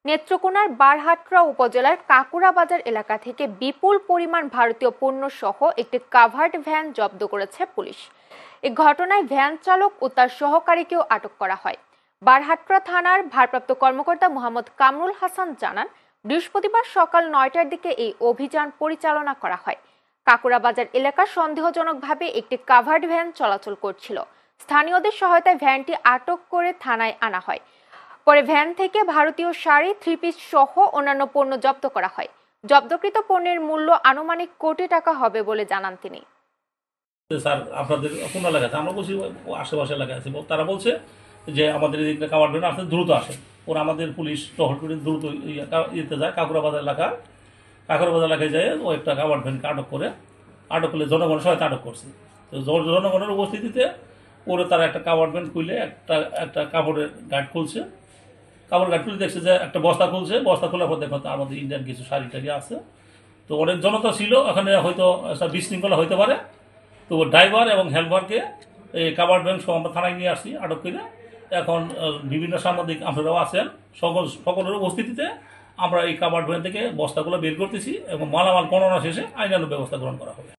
নেত্রকোনার বারহাট্রা উপজেলার কাকুরা বাজার এলাকা থেকে বিপুল পরিমাণ ভারতীয় পণ্য সহ একটি কাভার্ড ভ্যান জব্দ করেছে পুলিশ। এই ঘটনায় ভ্যান চালক ও তার সহকারীকেও আটক করা হয়। বারহাট্রা থানার ভারপ্রাপ্ত কর্মকর্তা মোহাম্মদ কামরুল হাসান জানান, বৃহস্পতিবার সকাল ৯টার দিকে এই অভিযান পরিচালনা করা হয়। কাকুরা বাজার এলাকার সন্দেহজনকভাবে একটি কাভার্ড ভ্যান চলাচল করছিল। স্থানীয়দের সহায়তায় ভ্যানটি আটক করে থানায় আনা হয়। পরে ভ্যান থেকে ভারতীয় শাড়ি, থ্রি পিস সহ অন্যান্য পণ্য জব্দ করা হয়। জব্দকৃত পণ্যের মূল্য আনুমানিক কোটি টাকা হবে বলে জানান তিনি। স্যার, আপনাদের কোন এলাকা আছে? আমরা বলছি আশেপাশে এলাকা আছে। তারা বলছে যে আমাদের এদিকে কাভার্ড ভ্যান আপনি দ্রুত আসেন। ওরা আমাদের পুলিশ টহল করে দ্রুত ইয়েতে যায়, কাকুরা বাজার এলাকায় যায়। ও একটা কাভার্ড ভ্যানকে আটক করলে জনগণের সহায়তা আটক করছে। তো জনগণের উপস্থিতিতে ওরা তারা একটা কাভার্ড ভ্যান খুলে একটা কাপড়ের গার্ড খুলছে। কাপড় গার্ড খুলে দেখছে যে একটা বস্তা খোলার পর দেখো আমাদের ইন্ডিয়ান কিছু শাড়ি টাড়ি আছে। তো অনেক জনতা ছিল, এখানে হয়তো একটা বিশৃঙ্খলা হইতে পারে। তো ড্রাইভার এবং হেল্পারকে এই কাভার্ড ভ্যান সহ আমরা থানায় নিয়ে আসি আটক করে। এখন বিভিন্ন সাংবাদিক আপনারাও আছেন, সকলের উপস্থিতিতে আমরা এই কাভার্ড ভ্যান থেকে বস্তাগুলো বের করতেছি এবং মালামাল গণনা শেষে আইনানুগ ব্যবস্থা গ্রহণ করা হবে।